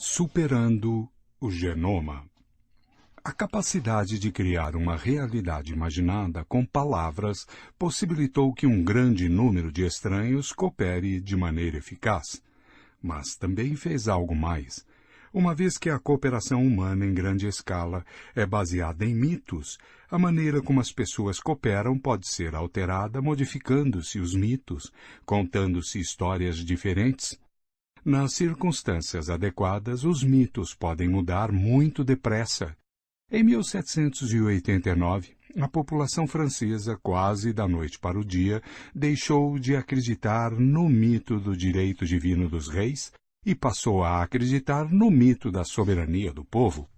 Superando o genoma. A capacidade de criar uma realidade imaginada com palavras possibilitou que um grande número de estranhos coopere de maneira eficaz. Mas também fez algo mais. Uma vez que a cooperação humana em grande escala é baseada em mitos, a maneira como as pessoas cooperam pode ser alterada modificando-se os mitos, contando-se histórias diferentes. Nas circunstâncias adequadas, os mitos podem mudar muito depressa. Em 1789, a população francesa, quase da noite para o dia, deixou de acreditar no mito do direito divino dos reis e passou a acreditar no mito da soberania do povo.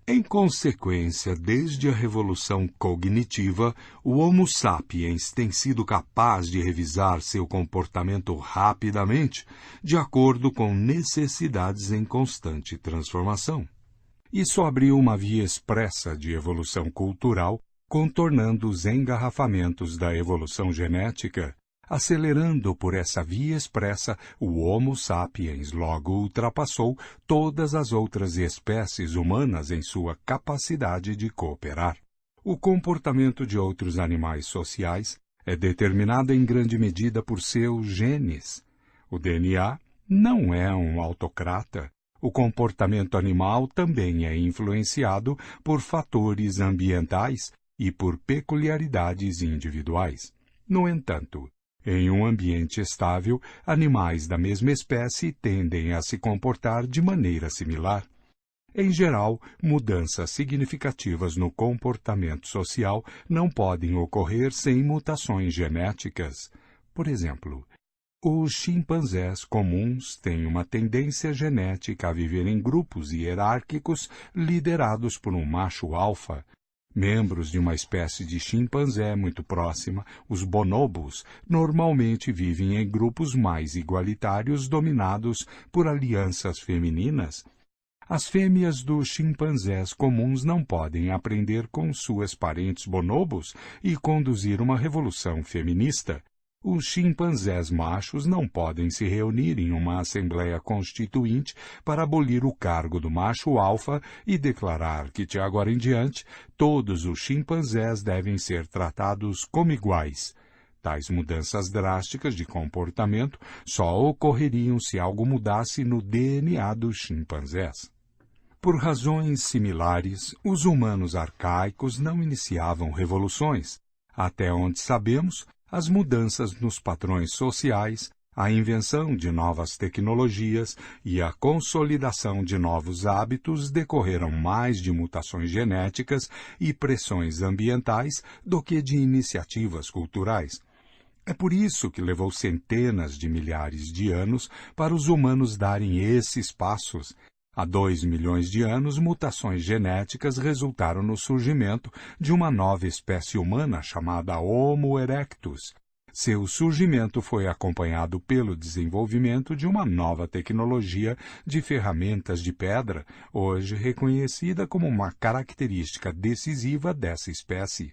Em consequência, desde a Revolução Cognitiva, o Homo sapiens tem sido capaz de revisar seu comportamento rapidamente, de acordo com necessidades em constante transformação. Isso abriu uma via expressa de evolução cultural, contornando os engarrafamentos da evolução genética. Acelerando por essa via expressa, o Homo sapiens logo ultrapassou todas as outras espécies humanas em sua capacidade de cooperar. O comportamento de outros animais sociais é determinado em grande medida por seus genes. O DNA não é um autocrata. O comportamento animal também é influenciado por fatores ambientais e por peculiaridades individuais. No entanto, em um ambiente estável, animais da mesma espécie tendem a se comportar de maneira similar. Em geral, mudanças significativas no comportamento social não podem ocorrer sem mutações genéticas. Por exemplo, os chimpanzés comuns têm uma tendência genética a viver em grupos hierárquicos liderados por um macho alfa. Membros de uma espécie de chimpanzé muito próxima, os bonobos, normalmente vivem em grupos mais igualitários dominados por alianças femininas. As fêmeas dos chimpanzés comuns não podem aprender com suas parentes bonobos e conduzir uma revolução feminista. Os chimpanzés machos não podem se reunir em uma assembleia constituinte para abolir o cargo do macho alfa e declarar que, de agora em diante, todos os chimpanzés devem ser tratados como iguais. Tais mudanças drásticas de comportamento só ocorreriam se algo mudasse no DNA dos chimpanzés. Por razões similares, os humanos arcaicos não iniciavam revoluções. Até onde sabemos, as mudanças nos padrões sociais, a invenção de novas tecnologias e a consolidação de novos hábitos decorreram mais de mutações genéticas e pressões ambientais do que de iniciativas culturais. É por isso que levou centenas de milhares de anos para os humanos darem esses passos. Há 2 milhões de anos, mutações genéticas resultaram no surgimento de uma nova espécie humana chamada Homo erectus. Seu surgimento foi acompanhado pelo desenvolvimento de uma nova tecnologia de ferramentas de pedra, hoje reconhecida como uma característica decisiva dessa espécie.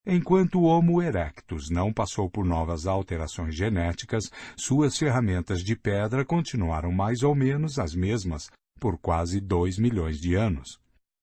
Enquanto o Homo erectus não passou por novas alterações genéticas, suas ferramentas de pedra continuaram mais ou menos as mesmas, por quase 2 milhões de anos.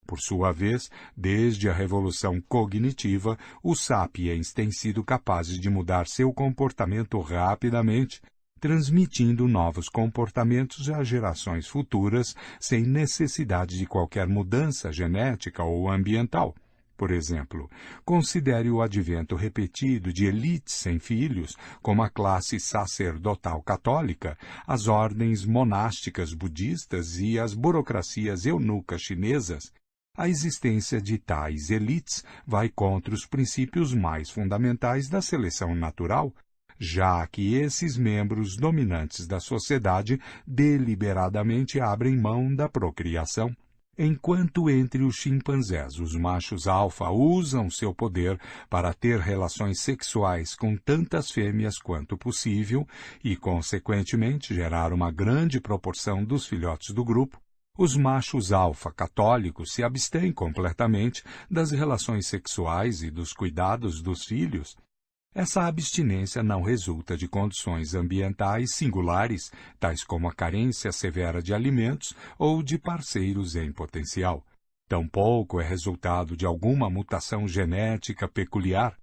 Por sua vez, desde a Revolução Cognitiva, os sapiens têm sido capazes de mudar seu comportamento rapidamente, transmitindo novos comportamentos às gerações futuras sem necessidade de qualquer mudança genética ou ambiental. Por exemplo, considere o advento repetido de elites sem filhos, como a classe sacerdotal católica, as ordens monásticas budistas e as burocracias eunucas chinesas. A existência de tais elites vai contra os princípios mais fundamentais da seleção natural, já que esses membros dominantes da sociedade deliberadamente abrem mão da procriação. Enquanto entre os chimpanzés os machos alfa usam seu poder para ter relações sexuais com tantas fêmeas quanto possível e, consequentemente, gerar uma grande proporção dos filhotes do grupo, os machos alfa católicos se abstêm completamente das relações sexuais e dos cuidados dos filhos. Essa abstinência não resulta de condições ambientais singulares, tais como a carência severa de alimentos ou de parceiros em potencial. Tampouco é resultado de alguma mutação genética peculiar.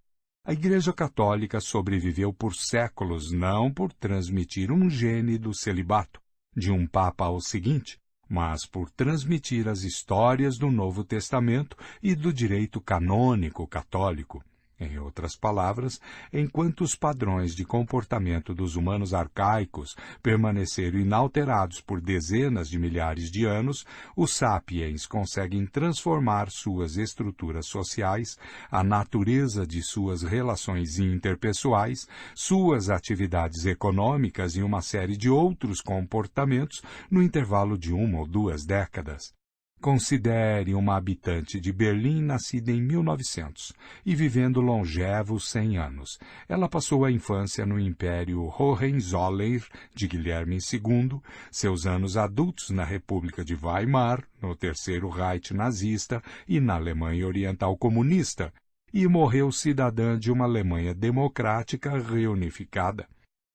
A Igreja Católica sobreviveu por séculos não por transmitir um gene do celibato, de um papa ao seguinte, mas por transmitir as histórias do Novo Testamento e do direito canônico católico. Em outras palavras, enquanto os padrões de comportamento dos humanos arcaicos permaneceram inalterados por dezenas de milhares de anos, os sapiens conseguem transformar suas estruturas sociais, a natureza de suas relações interpessoais, suas atividades econômicas e uma série de outros comportamentos no intervalo de 1 ou 2 décadas. Considere uma habitante de Berlim nascida em 1900 e vivendo longevos 100 anos. Ela passou a infância no Império Hohenzollern de Guilherme II, seus anos adultos na República de Weimar, no Terceiro Reich nazista e na Alemanha Oriental comunista, e morreu cidadã de uma Alemanha democrática reunificada.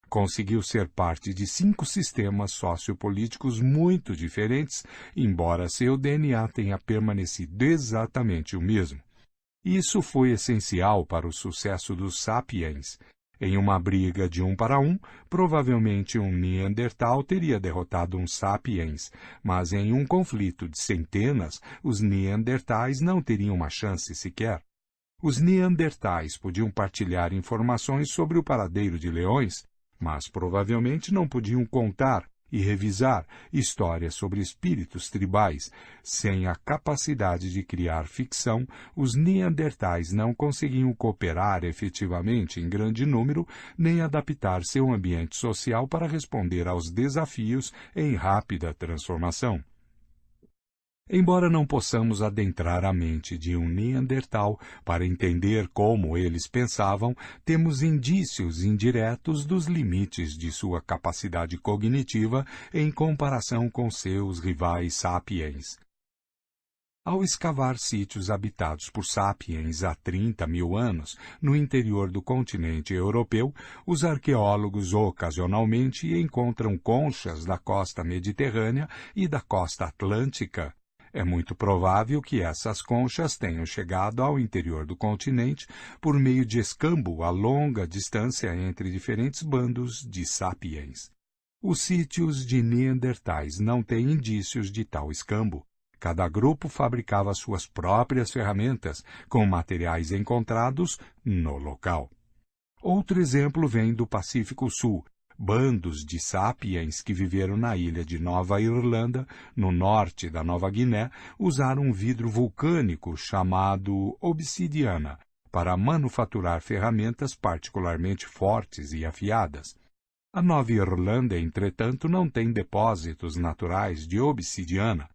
Conseguiu ser parte de 5 sistemas sociopolíticos muito diferentes, embora seu DNA tenha permanecido exatamente o mesmo. Isso foi essencial para o sucesso dos sapiens. Em uma briga de 1 para 1, provavelmente um Neandertal teria derrotado um sapiens, mas em um conflito de centenas, os Neandertais não teriam uma chance sequer. Os Neandertais podiam partilhar informações sobre o paradeiro de leões, mas provavelmente não podiam contar e revisar histórias sobre espíritos tribais. Sem a capacidade de criar ficção, os Neandertais não conseguiam cooperar efetivamente em grande número, nem adaptar seu ambiente social para responder aos desafios em rápida transformação. Embora não possamos adentrar a mente de um Neandertal para entender como eles pensavam, temos indícios indiretos dos limites de sua capacidade cognitiva em comparação com seus rivais sapiens. Ao escavar sítios habitados por sapiens há 30 mil anos no interior do continente europeu, os arqueólogos ocasionalmente encontram conchas da costa mediterrânea e da costa atlântica. É muito provável que essas conchas tenham chegado ao interior do continente por meio de escambo a longa distância entre diferentes bandos de sapiens. Os sítios de Neandertais não têm indícios de tal escambo. Cada grupo fabricava suas próprias ferramentas com materiais encontrados no local. Outro exemplo vem do Pacífico Sul. Bandos de sapiens que viveram na ilha de Nova Irlanda, no norte da Nova Guiné, usaram um vidro vulcânico chamado obsidiana para manufaturar ferramentas particularmente fortes e afiadas. A Nova Irlanda, entretanto, não tem depósitos naturais de obsidiana.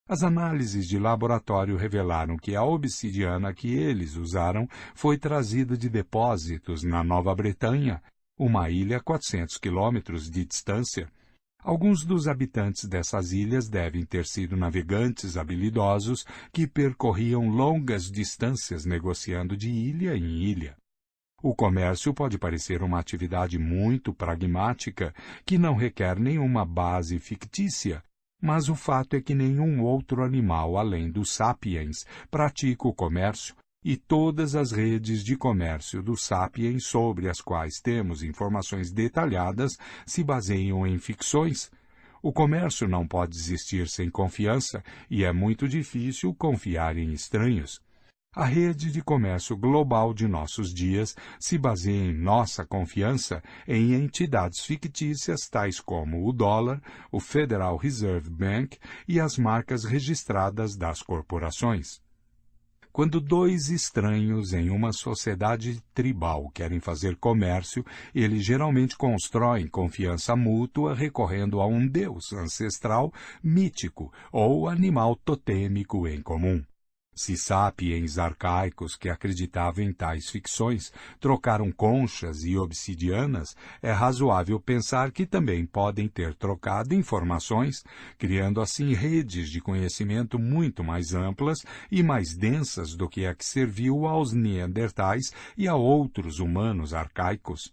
As análises de laboratório revelaram que a obsidiana que eles usaram foi trazida de depósitos na Nova Bretanha, uma ilha a 400 quilômetros de distância. Alguns dos habitantes dessas ilhas devem ter sido navegantes habilidosos que percorriam longas distâncias negociando de ilha em ilha. O comércio pode parecer uma atividade muito pragmática, que não requer nenhuma base fictícia, mas o fato é que nenhum outro animal além dos sapiens pratica o comércio, e todas as redes de comércio dos sapiens sobre as quais temos informações detalhadas se baseiam em ficções. O comércio não pode existir sem confiança e é muito difícil confiar em estranhos. A rede de comércio global de nossos dias se baseia em nossa confiança em entidades fictícias tais como o dólar, o Federal Reserve Bank e as marcas registradas das corporações. Quando 2 estranhos em uma sociedade tribal querem fazer comércio, eles geralmente constroem confiança mútua recorrendo a um deus ancestral, mítico ou animal totêmico em comum. Se sapiens arcaicos que acreditavam em tais ficções trocaram conchas e obsidianas, é razoável pensar que também podem ter trocado informações, criando assim redes de conhecimento muito mais amplas e mais densas do que a que serviu aos neandertais e a outros humanos arcaicos.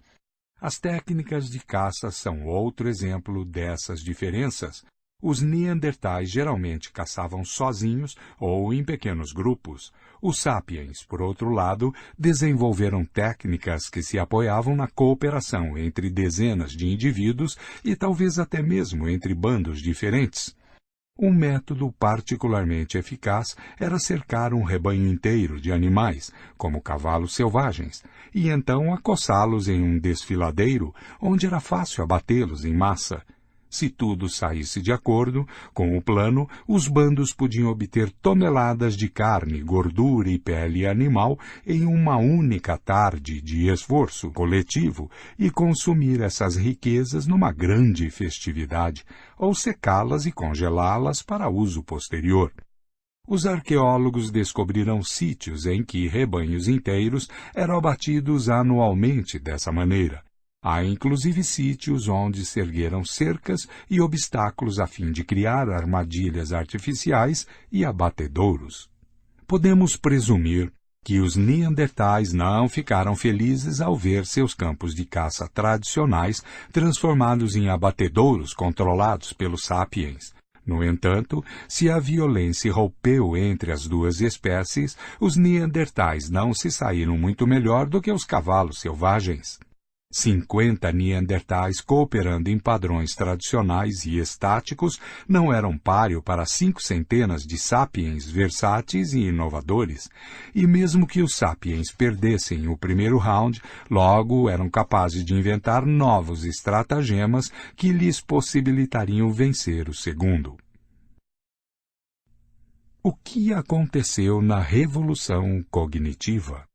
As técnicas de caça são outro exemplo dessas diferenças. Os neandertais geralmente caçavam sozinhos ou em pequenos grupos. Os sapiens, por outro lado, desenvolveram técnicas que se apoiavam na cooperação entre dezenas de indivíduos e talvez até mesmo entre bandos diferentes. Um método particularmente eficaz era cercar um rebanho inteiro de animais, como cavalos selvagens, e então acossá-los em um desfiladeiro, onde era fácil abatê-los em massa. Se tudo saísse de acordo com o plano, os bandos podiam obter toneladas de carne, gordura e pele animal em uma única tarde de esforço coletivo e consumir essas riquezas numa grande festividade, ou secá-las e congelá-las para uso posterior. Os arqueólogos descobriram sítios em que rebanhos inteiros eram abatidos anualmente dessa maneira. Há inclusive sítios onde se ergueram cercas e obstáculos a fim de criar armadilhas artificiais e abatedouros. Podemos presumir que os neandertais não ficaram felizes ao ver seus campos de caça tradicionais transformados em abatedouros controlados pelos sapiens. No entanto, se a violência rompeu entre as duas espécies, os neandertais não se saíram muito melhor do que os cavalos selvagens. 50 neandertais cooperando em padrões tradicionais e estáticos não eram páreo para 5 centenas de sapiens versáteis e inovadores, e mesmo que os sapiens perdessem o primeiro round, logo eram capazes de inventar novos estratagemas que lhes possibilitariam vencer o segundo. O que aconteceu na Revolução Cognitiva?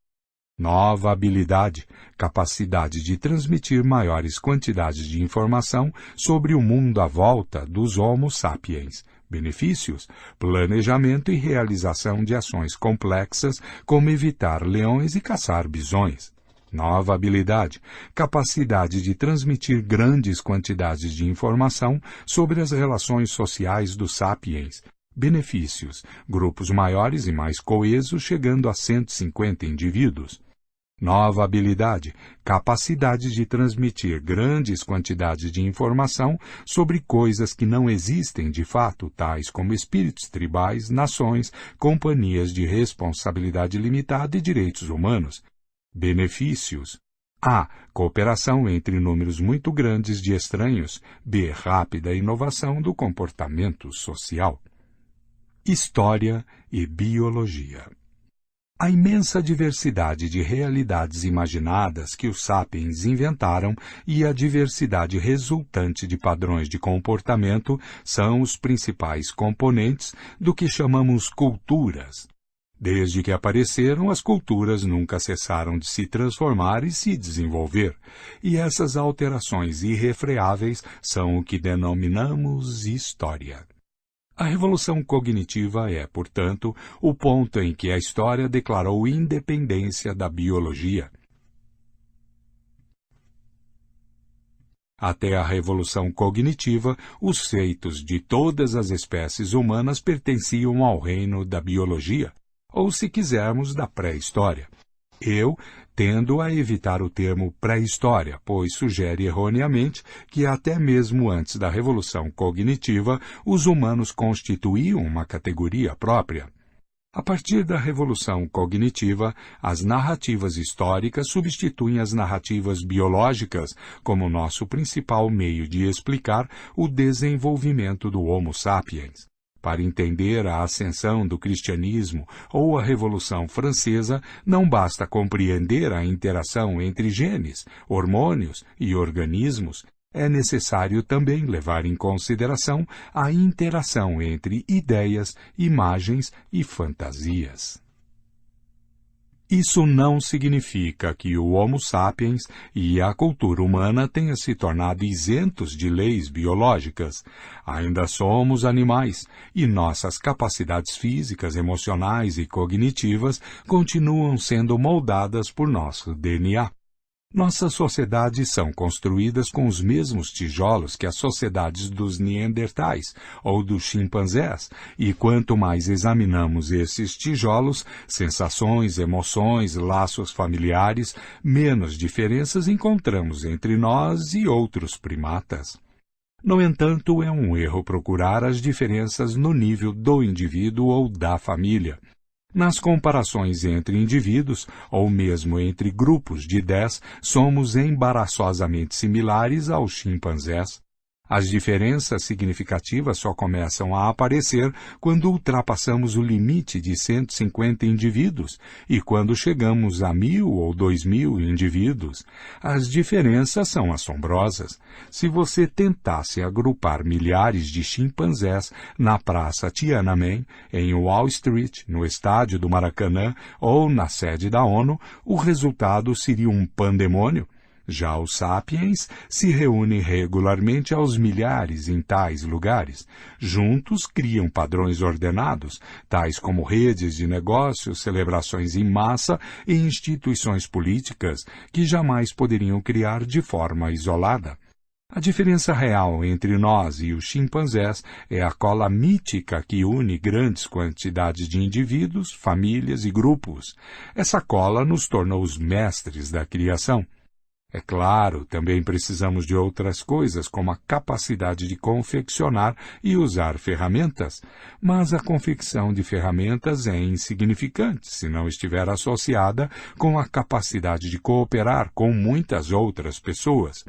Nova habilidade, capacidade de transmitir maiores quantidades de informação sobre o mundo à volta dos Homo sapiens. Benefícios, planejamento e realização de ações complexas, como evitar leões e caçar bisões. Nova habilidade, capacidade de transmitir grandes quantidades de informação sobre as relações sociais dos sapiens. Benefícios, grupos maiores e mais coesos, chegando a 150 indivíduos. Nova habilidade, capacidade de transmitir grandes quantidades de informação sobre coisas que não existem de fato, tais como espíritos tribais, nações, companhias de responsabilidade limitada e direitos humanos. Benefícios: A. Cooperação entre números muito grandes de estranhos. B. Rápida inovação do comportamento social. História e biologia. A imensa diversidade de realidades imaginadas que os sapiens inventaram e a diversidade resultante de padrões de comportamento são os principais componentes do que chamamos culturas. Desde que apareceram, as culturas nunca cessaram de se transformar e se desenvolver, e essas alterações irrefreáveis são o que denominamos história. A revolução cognitiva é, portanto, o ponto em que a história declarou independência da biologia. Até a revolução cognitiva, os feitos de todas as espécies humanas pertenciam ao reino da biologia, ou, se quisermos, da pré-história. Eu tendo a evitar o termo pré-história, pois sugere erroneamente que até mesmo antes da revolução cognitiva, os humanos constituíam uma categoria própria. A partir da revolução cognitiva, as narrativas históricas substituem as narrativas biológicas como nosso principal meio de explicar o desenvolvimento do Homo sapiens. Para entender a ascensão do cristianismo ou a Revolução Francesa, não basta compreender a interação entre genes, hormônios e organismos. É necessário também levar em consideração a interação entre ideias, imagens e fantasias. Isso não significa que o Homo sapiens e a cultura humana tenham se tornado isentos de leis biológicas. Ainda somos animais, e nossas capacidades físicas, emocionais e cognitivas continuam sendo moldadas por nosso DNA. Nossas sociedades são construídas com os mesmos tijolos que as sociedades dos Neandertais ou dos chimpanzés, e quanto mais examinamos esses tijolos, sensações, emoções, laços familiares, menos diferenças encontramos entre nós e outros primatas. No entanto, é um erro procurar as diferenças no nível do indivíduo ou da família. Nas comparações entre indivíduos, ou mesmo entre grupos de 10, somos embaraçosamente similares aos chimpanzés. As diferenças significativas só começam a aparecer quando ultrapassamos o limite de 150 indivíduos e quando chegamos a 1.000 ou 2.000 indivíduos. As diferenças são assombrosas. Se você tentasse agrupar milhares de chimpanzés na Praça Tiananmen, em Wall Street, no estádio do Maracanã ou na sede da ONU, o resultado seria um pandemônio. Já os sapiens se reúnem regularmente aos milhares em tais lugares. Juntos criam padrões ordenados, tais como redes de negócios, celebrações em massa e instituições políticas, que jamais poderiam criar de forma isolada. A diferença real entre nós e os chimpanzés é a cola mítica que une grandes quantidades de indivíduos, famílias e grupos. Essa cola nos tornou os mestres da criação. É claro, também precisamos de outras coisas, como a capacidade de confeccionar e usar ferramentas, mas a confecção de ferramentas é insignificante se não estiver associada com a capacidade de cooperar com muitas outras pessoas.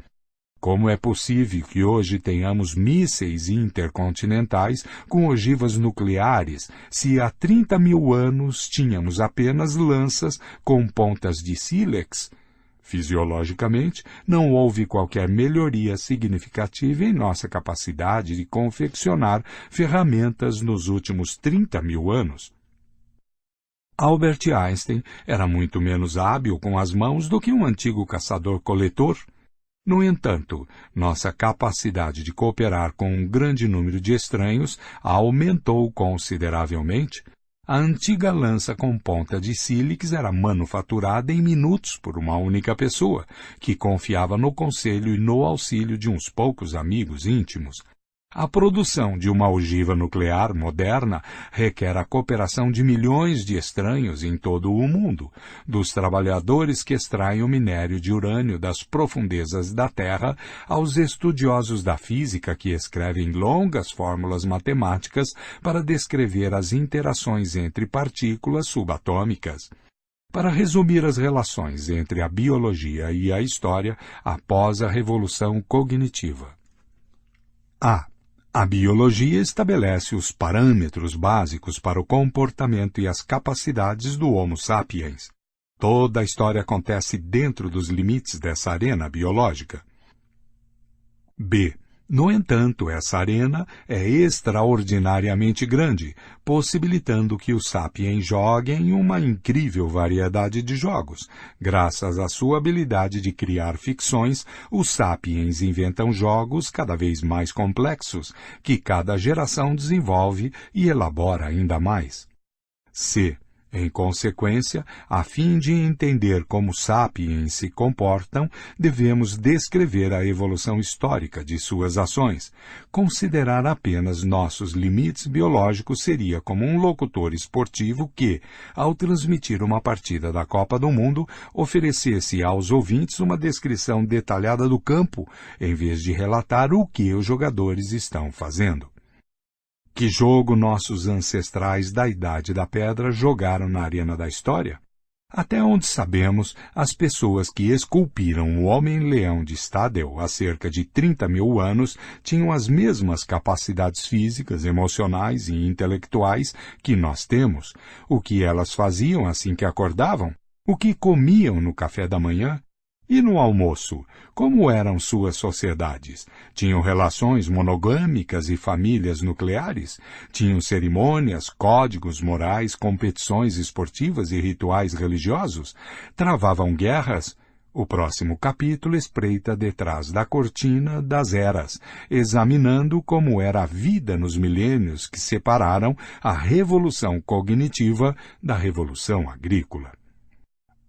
Como é possível que hoje tenhamos mísseis intercontinentais com ogivas nucleares, se há 30.000 anos tínhamos apenas lanças com pontas de sílex? Fisiologicamente, não houve qualquer melhoria significativa em nossa capacidade de confeccionar ferramentas nos últimos 30.000 anos. Albert Einstein era muito menos hábil com as mãos do que um antigo caçador-coletor. No entanto, nossa capacidade de cooperar com um grande número de estranhos aumentou consideravelmente. A antiga lança com ponta de sílex era manufaturada em minutos por uma única pessoa, que confiava no conselho e no auxílio de uns poucos amigos íntimos. A produção de uma ogiva nuclear moderna requer a cooperação de milhões de estranhos em todo o mundo, dos trabalhadores que extraem o minério de urânio das profundezas da Terra, aos estudiosos da física que escrevem longas fórmulas matemáticas para descrever as interações entre partículas subatômicas. Para resumir as relações entre a biologia e a história após a Revolução Cognitiva. A biologia estabelece os parâmetros básicos para o comportamento e as capacidades do Homo sapiens. Toda a história acontece dentro dos limites dessa arena biológica. B. No entanto, essa arena é extraordinariamente grande, possibilitando que os sapiens joguem uma incrível variedade de jogos. Graças à sua habilidade de criar ficções, os sapiens inventam jogos cada vez mais complexos, que cada geração desenvolve e elabora ainda mais. C. Em consequência, a fim de entender como sapiens se comportam, devemos descrever a evolução histórica de suas ações. Considerar apenas nossos limites biológicos seria como um locutor esportivo que, ao transmitir uma partida da Copa do Mundo, oferecesse aos ouvintes uma descrição detalhada do campo, em vez de relatar o que os jogadores estão fazendo. Que jogo nossos ancestrais da Idade da Pedra jogaram na arena da história? Até onde sabemos, as pessoas que esculpiram o Homem-Leão de Stadel há cerca de 30.000 anos tinham as mesmas capacidades físicas, emocionais e intelectuais que nós temos. O que elas faziam assim que acordavam? O que comiam no café da manhã? E no almoço, como eram suas sociedades? Tinham relações monogâmicas e famílias nucleares? Tinham cerimônias, códigos morais, competições esportivas e rituais religiosos? Travavam guerras? O próximo capítulo espreita detrás da cortina das eras, examinando como era a vida nos milênios que separaram a revolução cognitiva da revolução agrícola.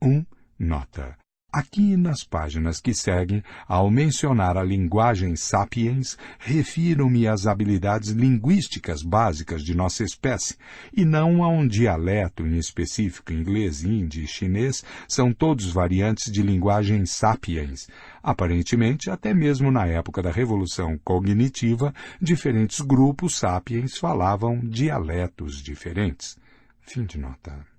1. Nota. Aqui nas páginas que seguem, ao mencionar a linguagem sapiens, refiro-me às habilidades linguísticas básicas de nossa espécie, e não a um dialeto em específico. Inglês, hindi e chinês são todos variantes de linguagem sapiens. Aparentemente, até mesmo na época da Revolução Cognitiva, diferentes grupos sapiens falavam dialetos diferentes. Fim de nota.